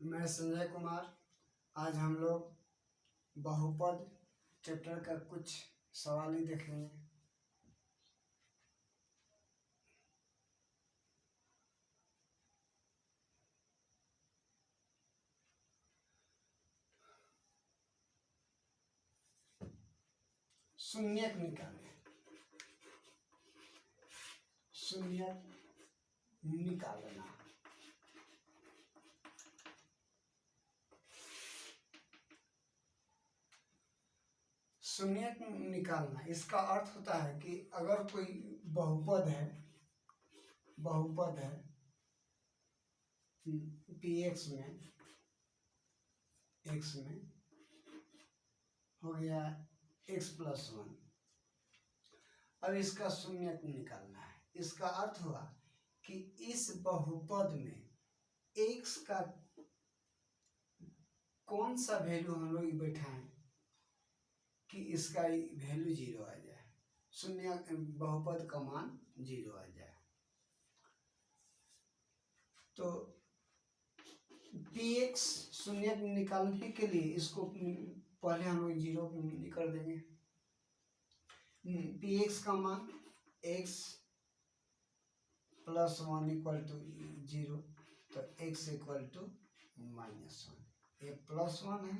मैं संजय कुमार। आज हम लोग बहुपद चैप्टर का कुछ सवाल ही देखेंगे। शून्यक निकालें। शून्यक निकालना। शून्यक निकालना इसका अर्थ होता है कि अगर कोई बहुपद है px में x में हो गया x+1। अब इसका शून्यक निकालना है। इसका अर्थ हुआ कि इस बहुपद में x का कौन सा वैल्यू हम लोग बैठाएं कि इसका वैल्यू 0 आ जाए, शून्य बहुपद का मान 0 आ जाए। तो px शून्य निकालने के लिए इसको पहले हम लोग 0 कर देंगे। px का मान x+1 = 0, तो x = -1। ये +1 है,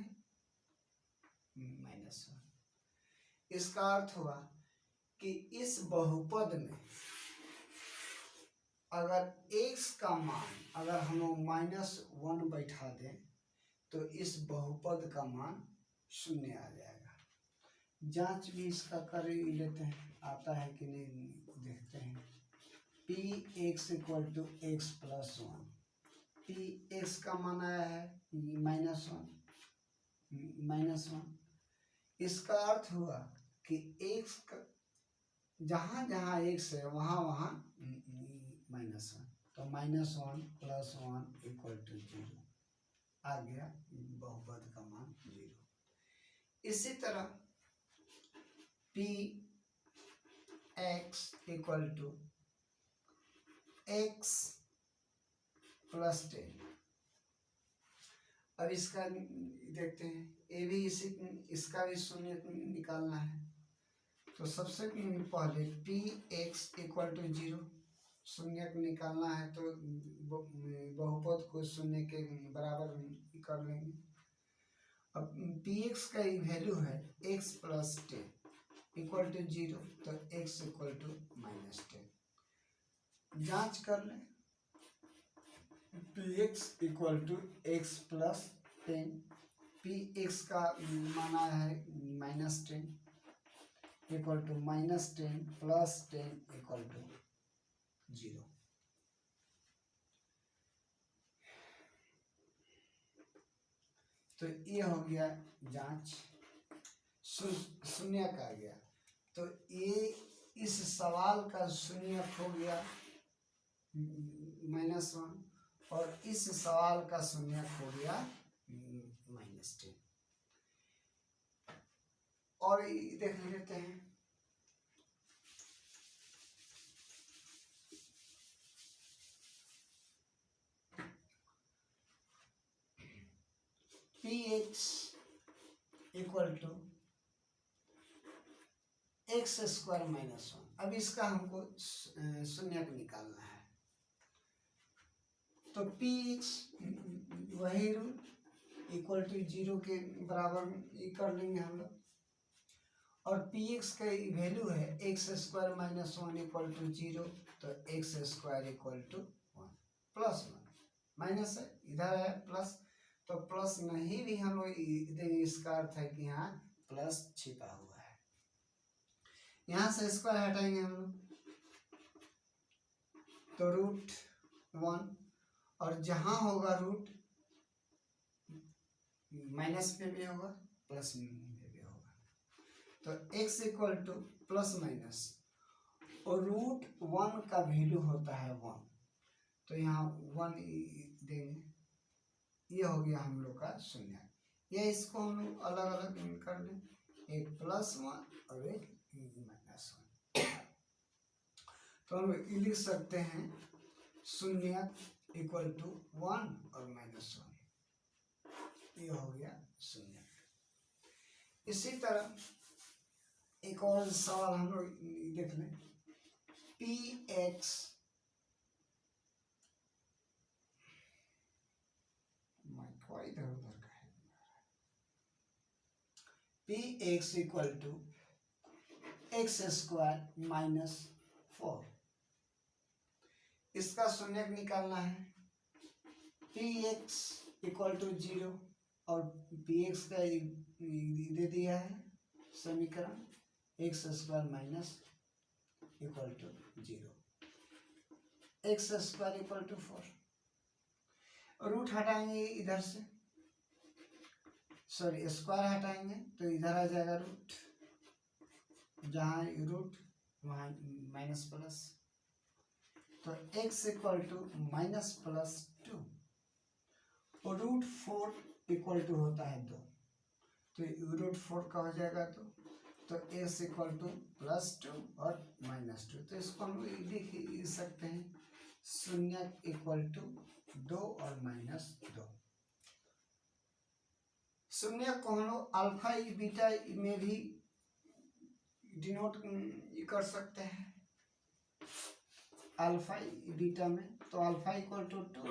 -1। इसका अर्थ हुआ कि इस बहुपद में अगर x का मान अगर हम लोग -1 बैठा दें तो इस बहुपद का मान 0 आ जाएगा। जांच भी इसका कर लेते हैं, आता है कि नहीं देखते हैं। px = x+1। px का मान आया है -1। इसका अर्थ हुआ कि x का जहाँ जहाँ x है वहाँ वहाँ -1, तो -1 + 1 = 0 आ गया, बहुपद का मान 0। इसी तरह px = x+10। अब इसका देखते हैं, ये भी इसका भी शून्य निकालना है। तो सबसे पहले px = 0 शून्य निकालना है, तो बहुपद को शून्य के बराबर कर लेंगे। अब px का वैल्यू है x+10 = 0, तो x = -10। जांच कर लें। px = x+10। px का माना है -10 = -10 + 10 = 0। तो ये हो गया जांच, शून्य का आ गया। तो ये इस सवाल का शून्य हो गया -1 और इस सवाल का शून्य हो गया -10। और देख लेते हैं। px = x² - 1। अब इसका हमको शून्य निकालना है। तो px वही रूट = 0 के बराबर कर लेंगे हम लोग। और px का वैल्यू है x² - 1 = 0, तो x² = 1 +1 माइनस है, इधर है प्लस, तो प्लस नहीं भी हम लोग इसका अर्थ है कि यहाँ प्लस छिपा हुआ है। यहाँ से स्क्वायर हटाएंगे हम लोग, तो √1, और जहाँ होगा रूट माइनस में भी होगा प्लस में भी होगा, तो x = ±, और √1 का वैल्यू होता है 1, तो यहाँ 1 देंगे। ये हो गया हम लोग का शून्य। ये इसको हम लोग अलग अलग कर लें, एक +1 और एक -1। तो हम लिख सकते हैं शून्य = 1 और -1। ये हो गया शून्य। इसी तरह एक और सवाल हम लोग देख लें, पी एक्स इधर उधर का है, p x equal to x square minus 4, इसका शून्य निकालना है। पी एक्स इक्वल टू 0 और पी एक्स का दे दिया है समीकरण, x square minus equal to 0, x square equal to 4। Root हटाएंगे इधर से, सॉरी स्क्वायर हटाएंगे तो इधर आ जाएगा रूट, जहाँ रूट वहाँ माइनस प्लस, तो x equal to minus plus 2 और रूट 4 इक्वल टू होता है 2, तो रूट 4 का हो जाएगा 2, तो x इक्वल टू प्लस 2 और माइनस 2, तो इसको हम लिख सकते हैं शून्य इक्वल टू 2 और माइनस 2। शून्य को हम लोग अल्फा बीटा में भी डिनोट कर सकते हैं, अल्फा बीटा में, तो alpha equal to 2,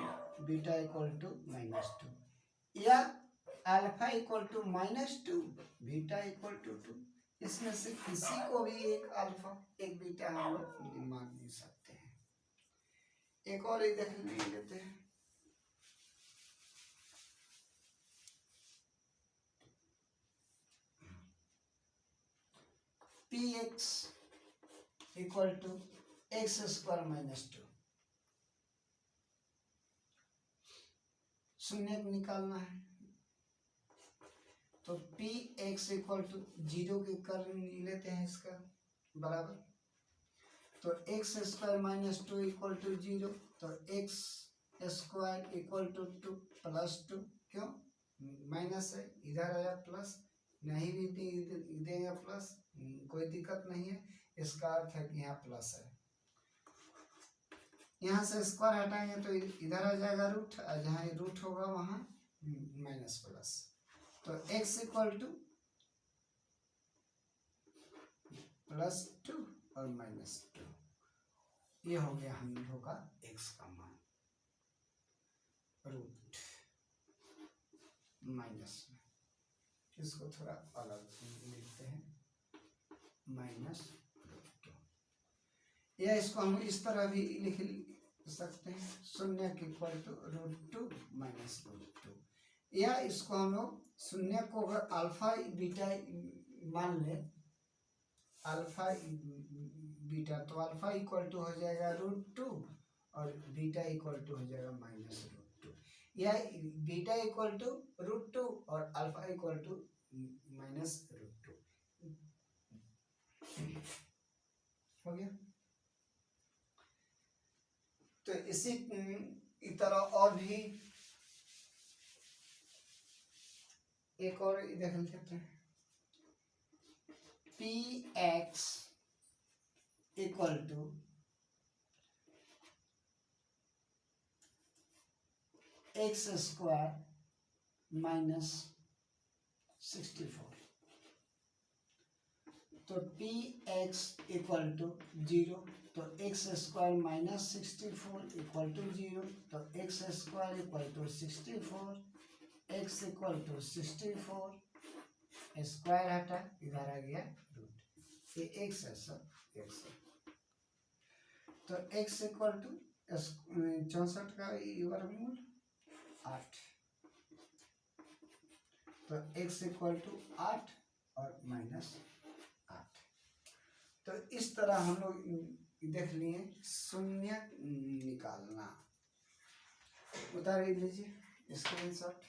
beta equal to minus 2, या alpha equal to minus 2, beta equal to 2, इसमें से किसी को भी एक अल्फा एक बीटा हम लोग मान नहीं सकते हैं। एक और ही देख लेते हैं, p x equal to x square minus 2, शून्य निकालना है, तो पी एक्स इक्वल टू 0 के कर लेते हैं इसका बराबर, तो x square minus 2 equal to 0, तो x square equal to 2 plus 2, क्यों माइनस है इधर आया प्लस, नहीं भी देंगे प्लस कोई दिक्कत नहीं है, इसका अर्थ है कि यहाँ प्लस है। यहाँ से स्क्वायर हटाएंगे तो इधर आ जाएगा रूट, और जहाँ रूट होगा वहाँ माइनस प्लस, तो x इक्वल टू प्लस 2 और माइनस 2, ये हो गया हम लोग का x का मान, रूट माइनस में, इसको थोड़ा अलग लिखते हैं माइनस रूट 2, या इसको हम इस तरह भी लिख सकते हैं शून्य equal to root 2 minus root 2, या इसको हम लोग शून्य को अगर अल्फा बीटा मान ले, अल्फा बीटा, तो अल्फा इक्वल टू हो जाएगा रूट 2 और बीटा इक्वल टू हो जाएगा माइनस रूट 2, या बीटा इक्वल टू रूट 2 और alpha equal to minus root 2 हो गया। तो इसी तरह और भी एक और देख लेते हैं, p x equal to x square minus 64, तो पी एक्स इक्वल टू 0, तो x square minus 64 equal to 0, तो x square equal to 64, x equal to 64, square हटा इधर आ गया रूट, ये एक्स है सब एक्स है, तो एक्स इक्वल टू 64 का वर्गमूल 8, तो एक्स इक्वल टू 8 और माइनस 8, तो इस तरह हम लोग देख लिए शून्य निकालना। उतार लीजिए screenshot.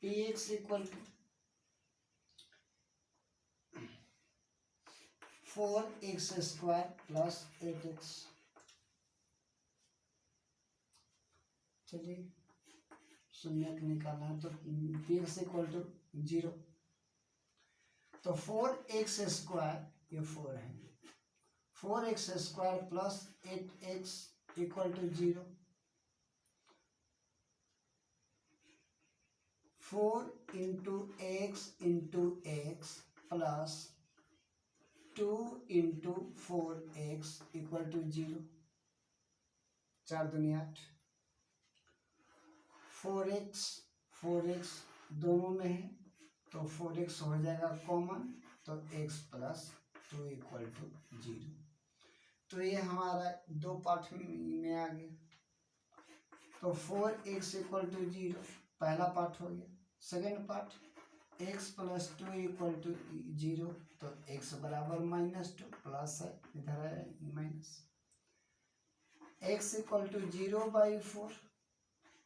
P x equal to 4x square plus 8x, चलिए शून्य निकालना है तो पी एक्स इक्वल टू 0। तो 4x स्क्वायर ये 4 है, 4x square plus 8x equal to 0। 4 into x plus 2 into 4x equal to 0। 4 दूनी 8। 4x दोनों में है तो 4x हो जाएगा कॉमन, तो x प्लस 2 इक्वल टू 0। तो ये हमारा दो पार्ट में आ गया। तो 4x इक्वल टू 0 पहला पार्ट हो गया। Second part x plus 2 equal to 0, तो x बराबर -2 प्लस है, इधर है माइनस। x इक्वल टू 0/4,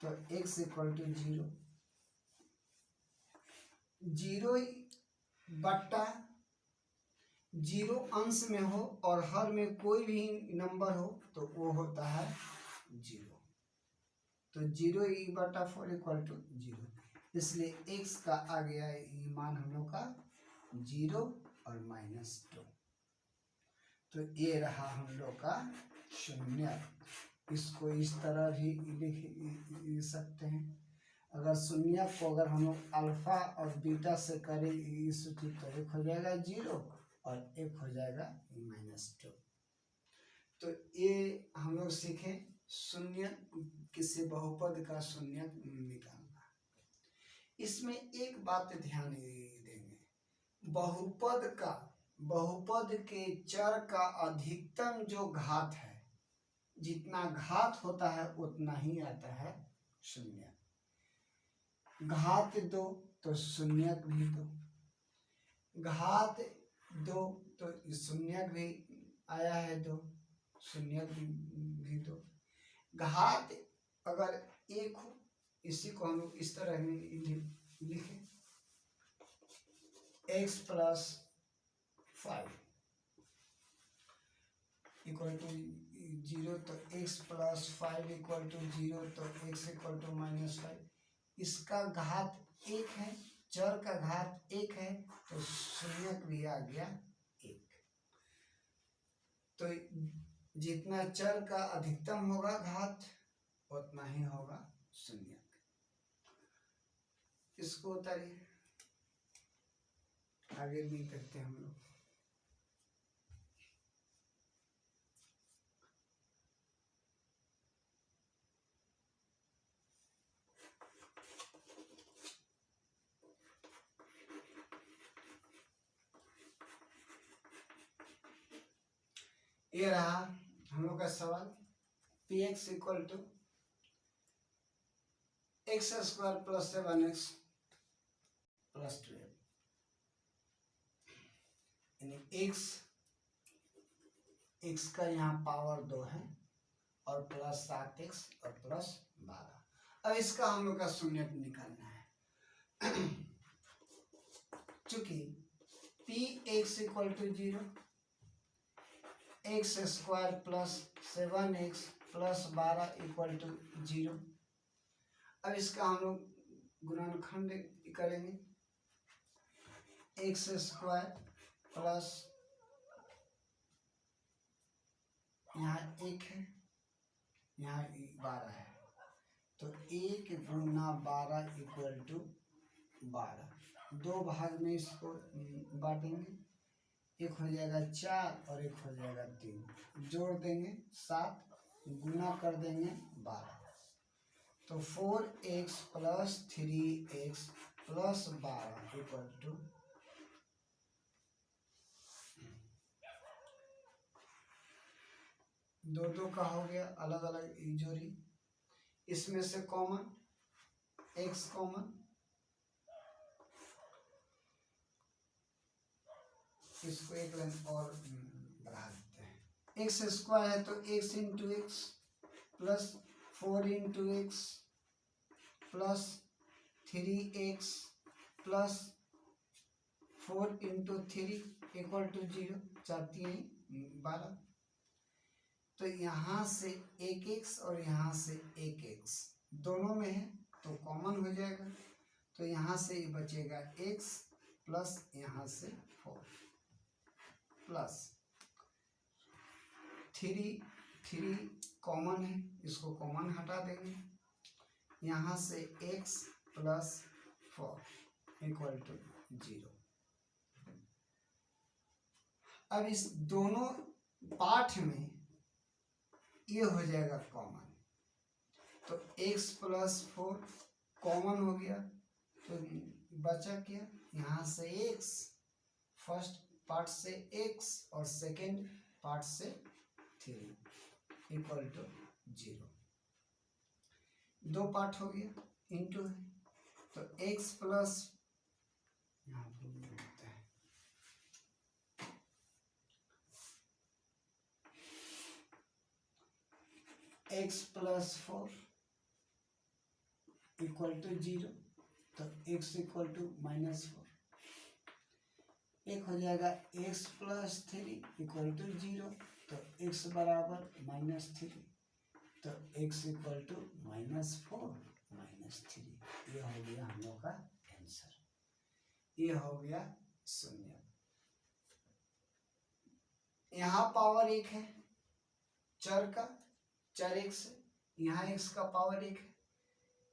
तो x इक्वल टू 0। 0 बट्टा 0 अंश में हो और हर में कोई भी नंबर हो तो वो होता है 0। तो 0/4 इक्वल टू 0, इसलिए x का आ गया ये मान हम लोग का 0 और -2। तो ये रहा हम लोग का शून्य। इसको इस तरह भी लिख सकते हैं। अगर शून्य को अगर हम लोग अल्फा और बीटा से करें इस सूची, तो एक हो जाएगा 0 और एक हो जाएगा -2। तो ये हम लोग सीखे शून्य किसी बहुपद का शून्य निकालना। इसमें एक बात ध्यान देंगे, बहुपद के चर का अधिकतम जो घात है, जितना घात होता है उतना ही आता है शून्य। घात 2 तो शून्य भी 2, घात 2 तो शून्य भी आया है 2, शून्य भी 2। घात अगर 1 हो, इसी को हम इस तरह लिखें, x प्लस 5 इक्वल टू 0, तो x प्लस 5 इक्वल टू 0, तो x इक्वल टू -5। इसका घात 1 है, चर का घात 1 है, तो शून्य भी आ गया 1। तो जितना चर का अधिकतम होगा घात उतना ही होगा शून्य। इसको उतारिए, आगे भी करते हैं हम लोग। ये रहा हम लोग का सवाल, px equal to x square plus 7x plus 12, यानी x का यहाँ पावर 2 है और प्लस 7x और प्लस 12। अब इसका हम लोग का शून्य निकालना है। चूंकि px equal to 0, x square plus 7x plus 12 equal to 0। अब इसका हम लोग गुणनखंड करेंगे, एक्स स्क्वायर प्लस यहाँ 1 है, यहाँ 12 है, तो 1 गुना 12 इक्वल टू 12। दो भाग में इसको बांटेंगे, एक हो जाएगा 4 और एक हो जाएगा 3, जोड़ देंगे 7, गुना कर देंगे 12, तो 4x plus 3x plus 12 equal to 2 का हो गया अलग अलग जोड़ी। इसमें से कॉमन x कॉमन, इसको एक लाइन और बढ़ा देते हैं। एक्स स्क्वायर है तो x into x plus 4 into x plus 3x plus 4 into 3 equal to 0, 4 12। तो यहाँ से 1x और यहाँ से 1x दोनों में है तो कॉमन तो यहाँ से ये बचेगा x प्लस यहाँ से 4 प्लस 3 कॉमन है, इसको कॉमन हटा देंगे, यहाँ से x प्लस 4 इक्वल टू 0। अब इस दोनों पार्ट में ये हो जाएगा कॉमन, तो x प्लस 4 कॉमन हो गया, तो बचा क्या, यहाँ से x, फर्स्ट पार्ट से x और सेकेंड पार्ट से 3 इक्वल टू 0। दो पार्ट हो गया, इंटू है, तो x प्लस, यहाँ होता है x प्लस 4 इक्वल टू 0, तो x इक्वल टू -4, एक हो जाएगा x प्लस 3 इक्वल टू 0, तो x बराबर -3, तो x इक्वल टू -4 -3। ये हो गया हम लोग का आंसर, ये हो गया शून्य। यहाँ पावर 1 है चर का, चर x है, यहाँ x का पावर 1 है,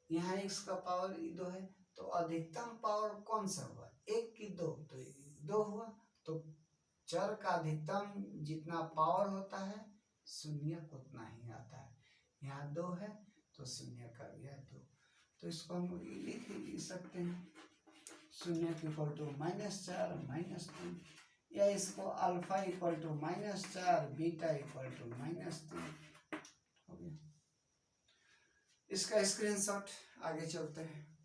यहाँ x का पावर 2 है, तो अधिकतम पावर कौन सा हुआ, 1 की 2, तो 2 हुआ, तो चर का अधिकतम जितना पावर होता है शून्य उतना ही आता है। यहाँ 2 है तो शून्य का भी है 2, तो इसको हम लिख सकते हैं शून्य इक्वल टू -4 -3, या इसको alpha equal to -4 beta equal to -3 हो गया। इसका स्क्रीनशॉट, आगे चलते हैं।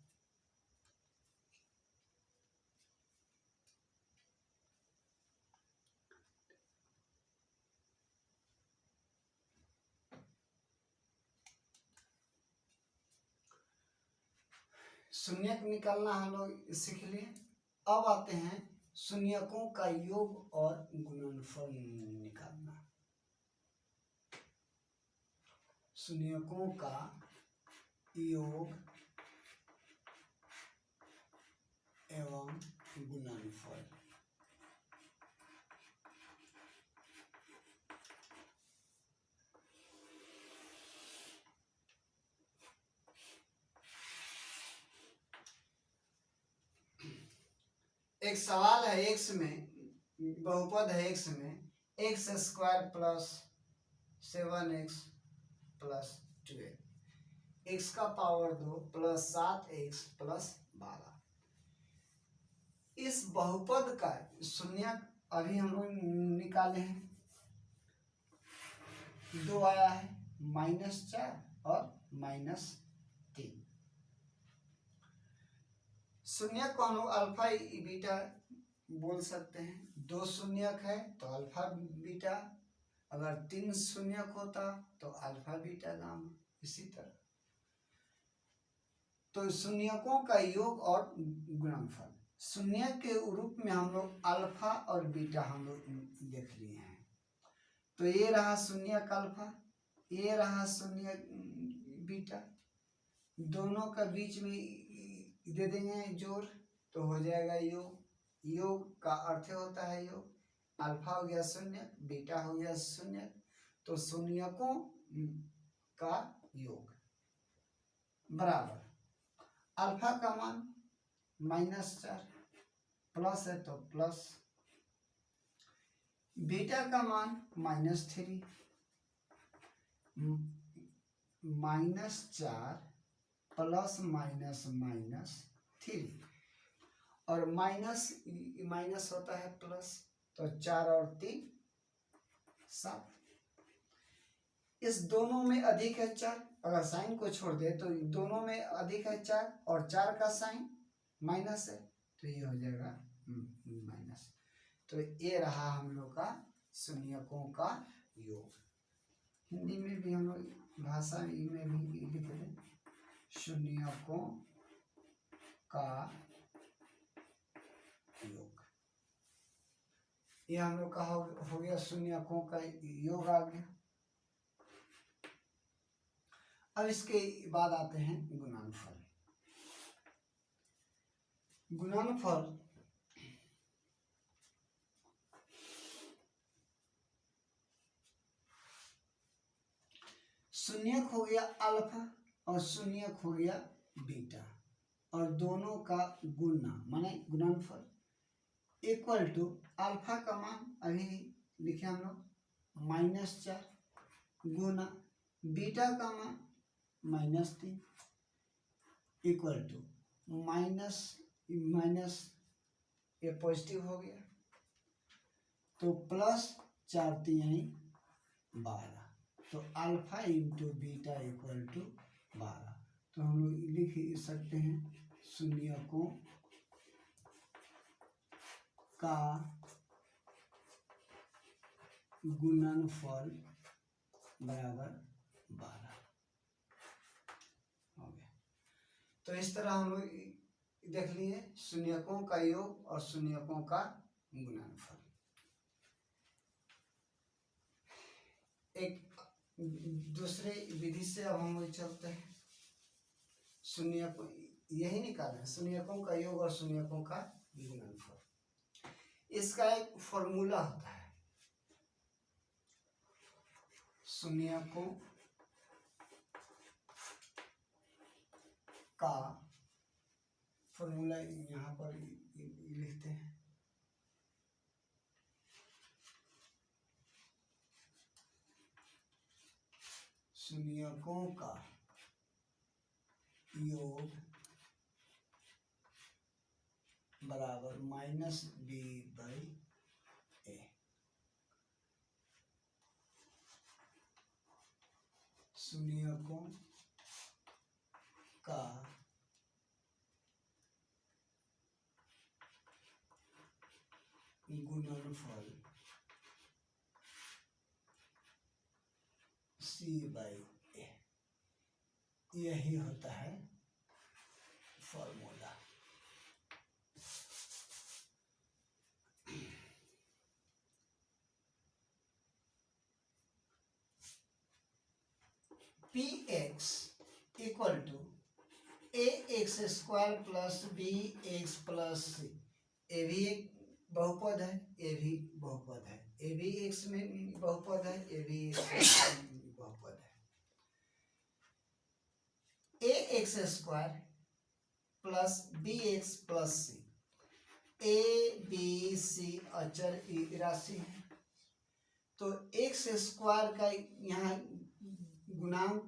शून्यक निकालना हम लोग सीख लिए। अब आते हैं शून्यकों का योग और गुणनफल निकालना। शून्यकों का योग एवं गुणनफल। एक सवाल है, x में बहुपद है, x में x square plus 7x plus 12, x का पावर 2 प्लस 7x प्लस 12। इस बहुपद का शून्य अभी हम लोग निकाले हैं, 2 आया है, -4 और -3। शून्यक को हम लोग अल्फा बीटा बोल सकते हैं। 2 शून्यक है तो अल्फा बीटा, अगर 3 शून्यक होता तो अल्फा बीटा गामा, इसी तरह। तो शून्यकों का योग और गुणनफल, शून्य के रूप में हम लोग अल्फा और बीटा हम लोग देख लिए हैं। तो ये रहा शून्यक अल्फा, ये रहा शून्यक बीटा, दोनों का बीच में दे देंगे जोड़, तो हो जाएगा योग। योग का अर्थ होता है योग, अल्फा हो गया शून्य, बीटा हो गया शून्य, तो शून्यकों का योग बराबर अल्फा का मान -4 प्लस है तो प्लस, बीटा का मान -3, -4 प्लस -3, और माइनस माइनस होता है प्लस, तो 4 और 3 7। इस दोनों में अधिक है 4, अगर साइन को छोड़ दे तो दोनों में अधिक है 4 और 4 का साइन माइनस है, तो ये हो जाएगा माइनस। तो ये रहा हम लोग का शून्यकों का योग। हिंदी में भी हम लोग भाषा में भी लिख दें, शून्यकों का योग। ये हम लोग का हो गया शून्यकों का योग आ गया। अब इसके बाद आते हैं गुणनफल। गुणनफल शून्यक हो गया अल्फा और शून्यक हो गया बीटा और दोनों का गुणा माने गुणनफल इक्वल टू अल्फा का मान अभी लिखे हम लोग -4 गुना बीटा का मान -3 इक्वल टू माइनस माइनस ये पॉजिटिव हो गया तो +4×3=12 तो alpha into beta equal to 12। तो हम लोग लिख सकते हैं शून्यकों का गुणनफल बराबर 12 हो गया। तो इस तरह हम लोग देख लिए शून्यकों का योग और शून्यकों का गुणनफल। एक दूसरे विधि से अब हम लोग चलते हैं। शून्यकों यही निकालना है, शून्यकों का योग और शून्यकों का गुणनफल। इसका एक फॉर्मूला होता है, शून्यकों का फॉर्मूला यहाँ पर लिखते हैं। शून्यकों का योग बराबर -b/a। शून्यकों का गुणनफल c/a, यही होता है formula. px equal to ax² plus bx plus c। A भी एक बहुपद है, ए भी बहुपद है, ए भी x में बहुपद है, ए भी x में बहुपद है। ax² plus bx plus c, a b c अचर राशि है तो x² का यहाँ गुणांक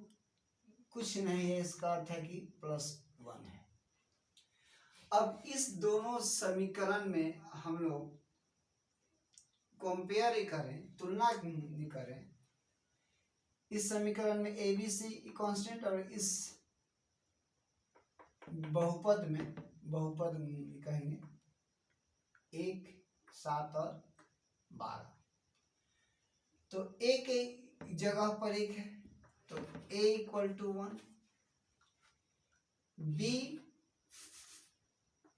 कुछ नहीं है, इसका अर्थ है कि +1 है। अब इस दोनों समीकरण में हम लोग कंपेयर करें, तुलना करें। इस समीकरण में ए बी सी कांस्टेंट और इस बहुपद में, बहुपद कहेंगे 1, 7 और 12, तो ए के जगह पर 1 है तो a equal to 1, b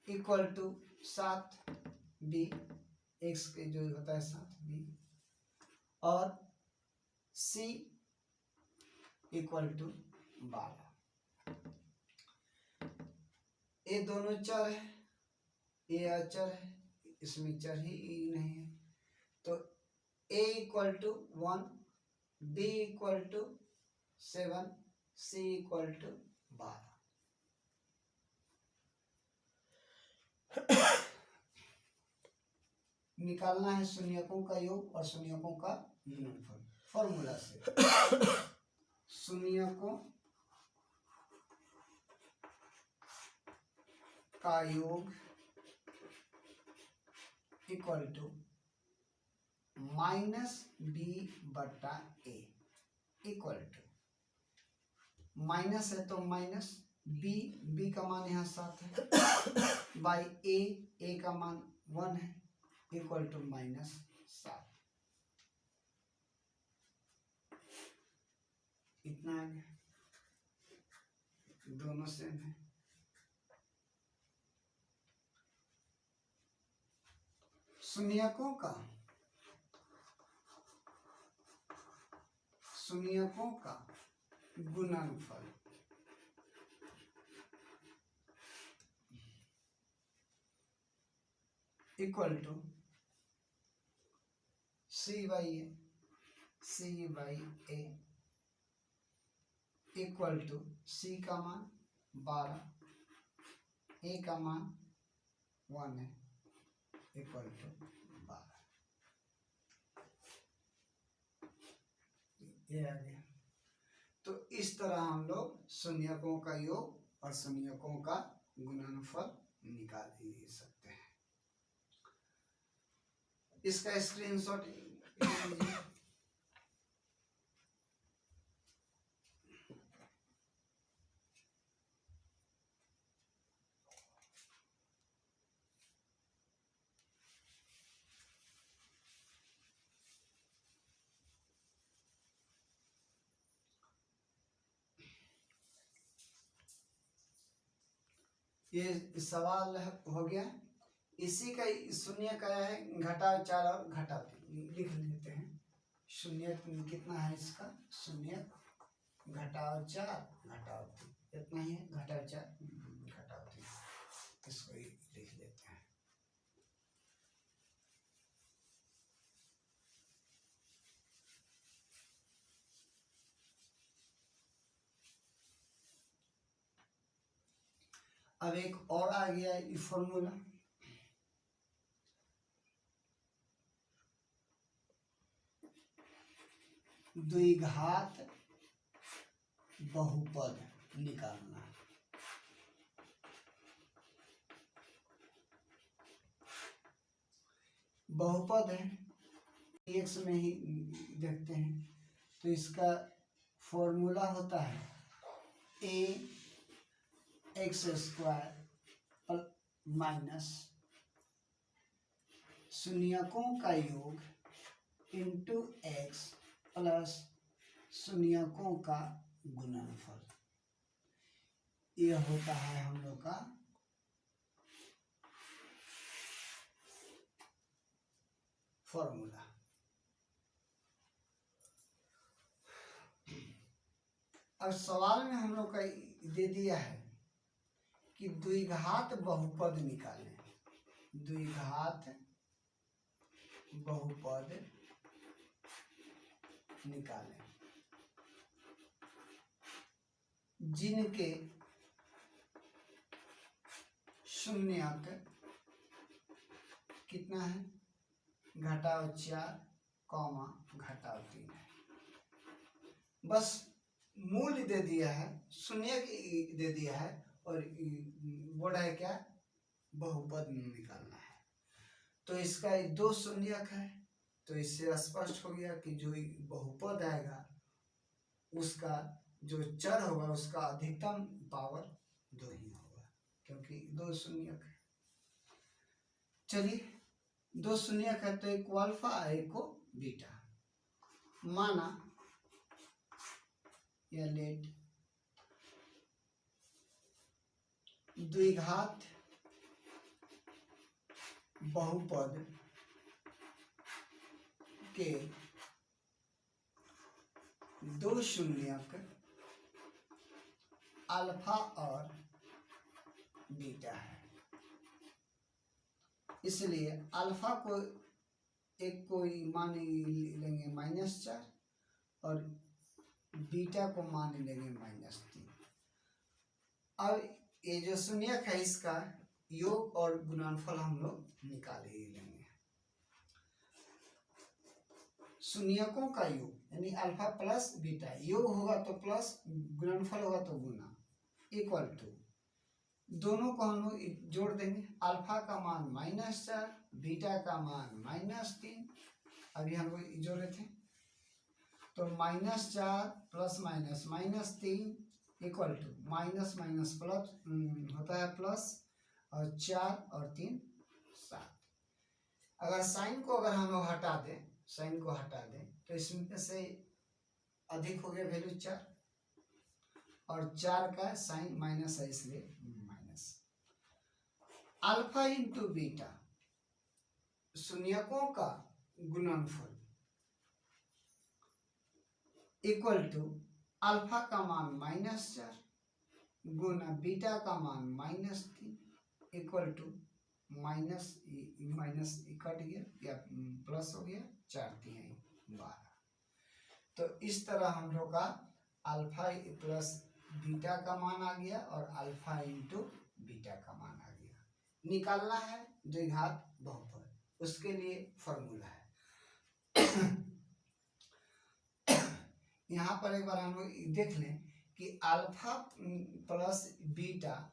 equal to 7, b x के जो होता है 7 b, और c इक्वल टू 12। ये दोनों चर है, ये अचर है, इसमें चर ही नहीं है तो a equal to 1, b equal to 7, c equal to 12। निकालना है शून्यकों का योग और शून्यकों का गुणनफल फॉर्मूला से। शून्यकों का योग equal to -b/a equal to, minus है तो माइनस b का मान यहाँ 7 है बाई a का मान 1 है इक्वल टू -7। इतना आ गया, दोनों सेम है। शून्यकों का गुणनफल equal to C/A equal to C का मान 12, A का मान 1 है, इक्वल टू 12। ये आ गया। तो इस तरह हम लोग शून्यकों का योग और शून्यकों का गुणनफल निकाल ही सकते हैं। इसका स्क्रीनशॉट लीजिए। ये सवाल हो गया। इसी का शून्य का है, घटाव 4 और घटाव 3 लिख लेते हैं। शून्य कितना है इसका, शून्य घटाव 4 घटाव 3 इतना ही है, घटाव 4 घटाव 3, इसको ही लिख लेते हैं। अब एक और आ गया ये फॉर्मूला, द्विघात बहुपद निकालना। बहुपद है, x में ही देखते हैं। तो इसका फॉर्मूला होता है ax² माइनस शून्यकों का योग इंटू x प्लस शून्यकों का गुणनफल। यह होता है हम लोग का फॉर्मूला। अब सवाल में हम लोग का दे दिया है कि द्विघात बहुपद निकालें। द्विघात बहुपद निकालें जिनके शून्यक कितना है, घटाव 4 कॉमा घटाव 3 है। बस मूल्य दे दिया है, शून्य दे दिया है और बोल रहा है क्या, बहुपद निकालना है। तो इसका 2 शून्यक है, तो इससे स्पष्ट हो गया कि जो बहुपद आएगा उसका जो चर होगा उसका अधिकतम पावर 2 ही होगा, क्योंकि 2 शून्यक है। चलिए 2 शून्यक है तो एक को अल्फा एक को बीटा माना, या लेट द्विघात बहुपद के 2 शून्यक अल्फा और बीटा है। इसलिए अल्फा को एक को मान लेंगे -4 और बीटा को मान लेंगे -3। अब ये जो शून्यक है इसका योग और गुणनफल हम लोग निकाल ही लेंगे। शून्यकों का योग यानी अल्फा प्लस बीटा, योग होगा तो प्लस, गुणनफल होगा तो गुना, इक्वल टू दोनों को हम लोग जोड़ देंगे। अल्फा का मान -4, बीटा का मान -3, अभी हम लोग जोड़े थे। तो -4 plus minus -3 equal to minus minus plus होता है प्लस, और 4 और 3 7। अगर साइन को अगर हम लोग हटा दें, साइन को हटा दें तो इसमें से अधिक हो गया वैल्यू 4, और 4 का साइन माइनस है इसलिए माइनस। अल्फा इंटू बीटा शून्यकों का गुणनफल इक्वल टू अल्फा का मान -4 गुना बीटा का मान -3 equal to minus minus cut गया या प्लस हो गया, 4×3=12। तो इस तरह हम लोग का अल्फा प्लस बीटा का मान आ गया और अल्फा इंटू बीटा का मान आ गया। निकालना है द्विघात बहुपद, उसके लिए फॉर्मूला है। यहाँ पर एक बार हम लोग देख लें कि अल्फा प्लस बीटा,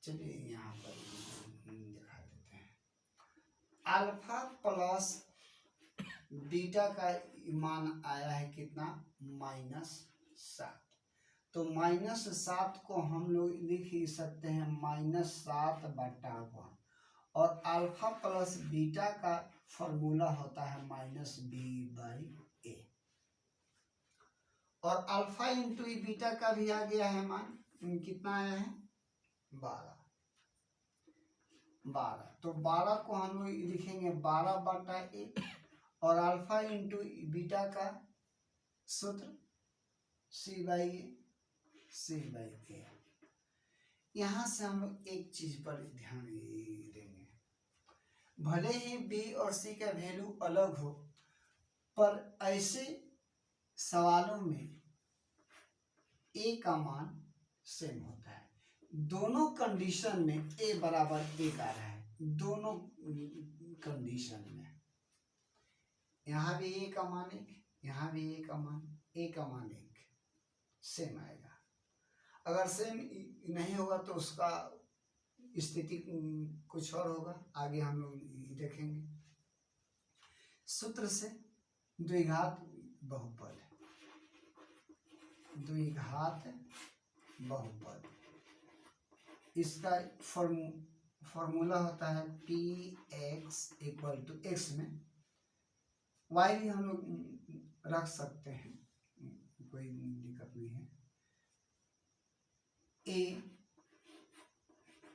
चलिए यहाँ पर दिखा देते हैं। अल्फा प्लस बीटा का मान आया है कितना, -7। तो -7 को हम लोग लिख ही सकते हैं -7/1, और अल्फा प्लस बीटा का फॉर्मूला होता है -b/a, और अल्फा इंटू बीटा का भी आ गया है मान, कितना आया है 12। तो 12 को हम लोग लिखेंगे 12/1, और अल्फा इंटू बीटा का सूत्र c/a। यहाँ से हम लोग एक चीज पर ध्यान देंगे, भले ही b और c का वैल्यू अलग हो, पर ऐसे सवालों में a का मान सेम होता है। दोनों कंडीशन में a बराबर 1 आ रहा है, दोनों कंडीशन में। यहाँ भी a का मान 1, यहाँ भी a का मान 1 सेम आएगा। अगर सेम नहीं होगा तो उसका स्थिति कुछ और होगा, आगे हम लोग देखेंगे। सूत्र से द्विघात बहुपद, इसका फॉर्मूला होता है px = x में y भी हम लोग रख सकते हैं, कोई दिक्कत नहीं है।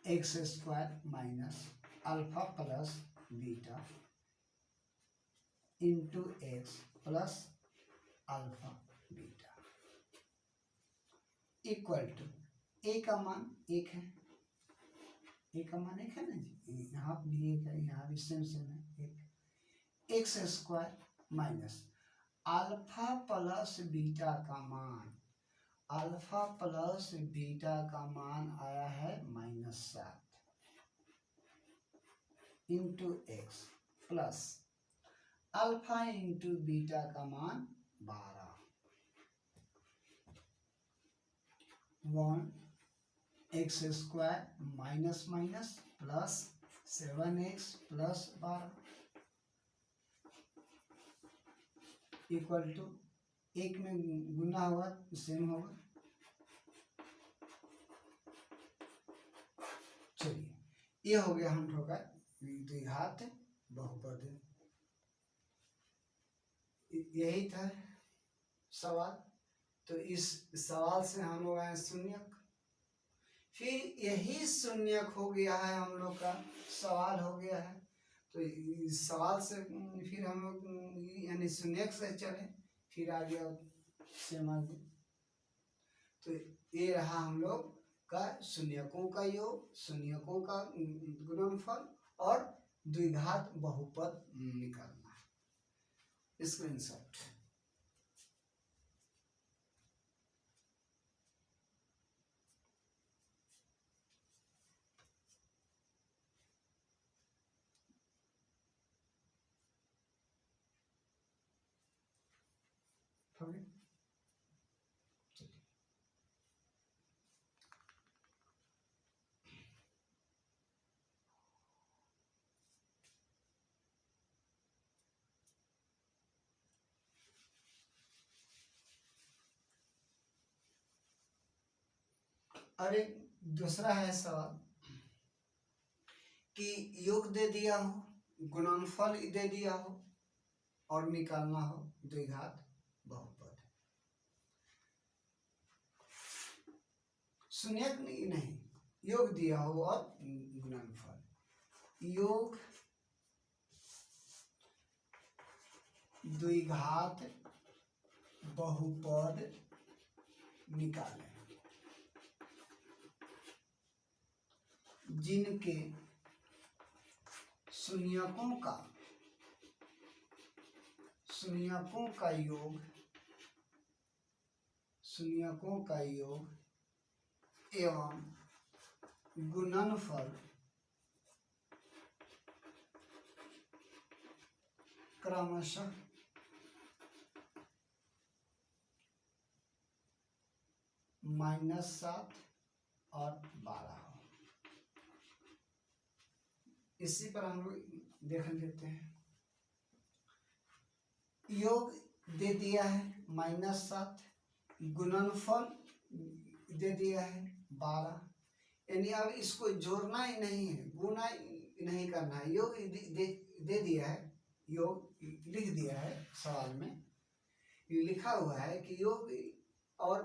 a(x² - alpha plus beta into x plus alpha beta equal to a का मान 1 है, a का मान 1 है ना जी, यहाँ भी 1 है, यहाँ भी सेम है 1। x² minus alpha plus beta का मान, अल्फा प्लस बीटा का मान आया है -7 into x plus alpha into beta का मान 12। 1x² minus minus plus 7x plus 12 equal to 1 में गुना होगा सेम होगा। चलिए, ये हो गया हम लोग का द्विघात बहुपद। यही था सवाल। तो इस सवाल से हम लोग आए शून्यक, फिर यही शून्यक हो गया है, हम लोग का सवाल हो गया है। तो इस सवाल से फिर हम लोग यानी शून्यक से चले, फिर आ गया सेम आगे। तो ये रहा हम लोग का शून्यकों का योग, शून्यकों का गुणनफल और द्विघात बहुपद निकालना है। स्क्रीनशॉट। और एक दूसरा है सवाल कि योग दे दिया हो, गुणनफल दे दिया हो और निकालना हो द्विघात बहुपद। शून्यक नहीं, योग दिया हो और गुणनफल। योग द्विघात बहुपद निकालें। जिनके शून्यकों का योग एवं गुणनफल क्रमशः -7 और 12 हो। इसी पर हम लोग देख लेते हैं। योग दे दिया है -7, गुणनफल दे दिया है 12, यानी अब इसको जोड़ना ही नहीं है, गुणा नहीं करना है। योग दे दिया है, योग लिख दिया है सवाल में, ये लिखा हुआ है कि योग और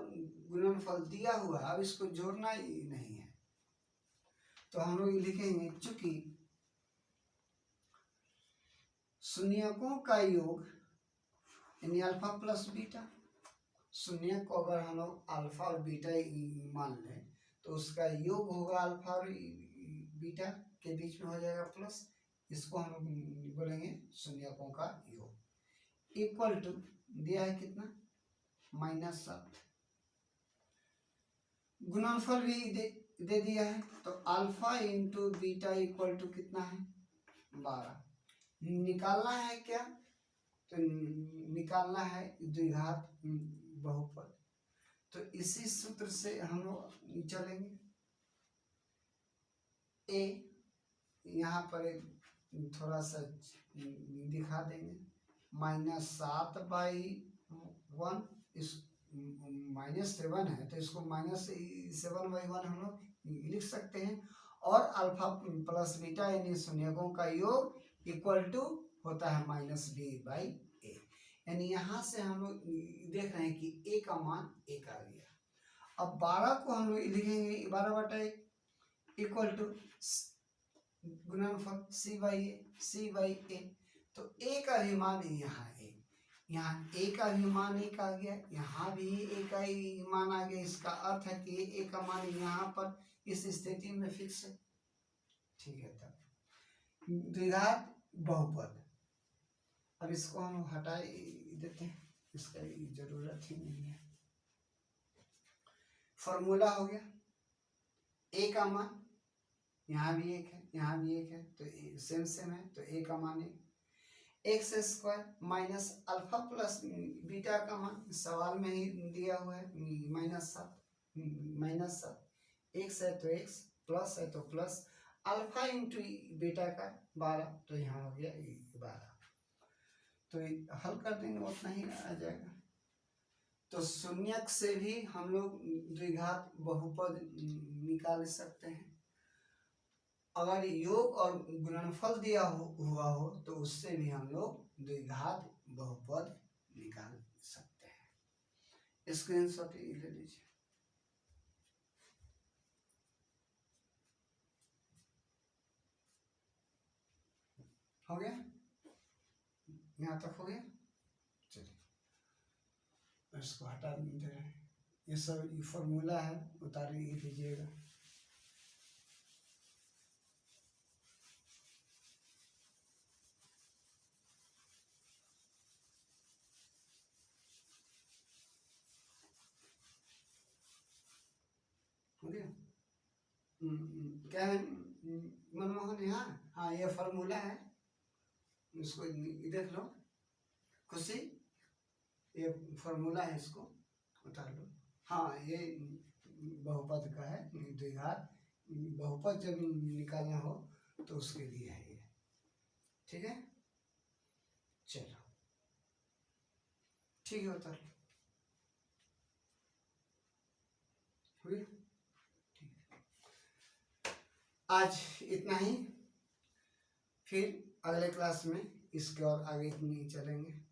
गुणनफल दिया हुआ है, अब इसको जोड़ना ही नहीं है। तो हम लोग लिखेंगे चूंकि शून्यकों का योग यानी अल्फा प्लस बीटा, शून्य को अगर हम लोग अल्फा और बीटा मान लें तो उसका योग होगा अल्फा और बीटा के बीच में हो जाएगा प्लस, इसको हम लोग बोलेंगे शून्यकों का योग, इक्वल टू दिया है कितना -7, गुणनफल भी दे दिया है तो alpha into beta equal to कितना है 12। निकालना है क्या, तो निकालना है द्विघात बहुपद। तो इसी सूत्र से हम लोग चलेंगे। ए यहाँ पर थोड़ा सा दिखा देंगे, -7/1, इस -7 है तो इसको -7/1 हम लोग लिख सकते हैं। और अल्फा प्लस बीटा यानी शून्यकों का योग इक्वल टू होता है -b/a, यानी यहाँ से हम लोग देख रहे हैं कि a का मान 1 आ गया। अब 12 को हम लोग लिखेंगे 12/1 इक्वल टू गुणनफल c/a, तो a का भी मान यहाँ a का भी मान 1 आ गया, यहाँ भी a का ही मान आ गया। इसका अर्थ है कि a का मान यहाँ पर इस स्थिति में फिक्स है। ठीक है, तब द्विघात बहुपद, अब इसको हम हटा देते हैं, इसका जरूरत ही नहीं है। फॉर्मूला हो गया, a का मान यहाँ भी 1 है, यहाँ भी 1 है, तो सेम है, तो a का मान 1, x² minus alpha plus beta का मान सवाल में ही दिया हुआ है -7, x है तो x, प्लस है तो प्लस, अल्फा इंटू बीटा का 12, तो यहाँ हो गया 12। तो हल कर देंगे उतना ही आ जाएगा। तो शून्यक से भी हम लोग द्विघात बहुपद निकाल सकते हैं। अगर योग और गुणनफल दिया हुआ हो तो उससे भी हम लोग द्विघात बहुपद निकाल सकते हैं। स्क्रीनशॉट ले लीजिए। हो गया, यहाँ तक हो गया। चलिए इसको हटा दे रहे हैं, ये सब फॉर्मूला है, उतार लीजिएगा। हो गया, क्या है मनमोहन, यहाँ हाँ ये फॉर्मूला है, इसको देख लो खुशी, ये फॉर्मूला है, इसको उतार लो। हाँ ये बहुपद का है, द्विघात बहुपद जब निकालना हो तो उसके लिए है ये। ठीक है, चलो ठीक है, उतार लो। हुई, आज इतना ही, फिर अगले क्लास में इसके और आगे नहीं चलेंगे।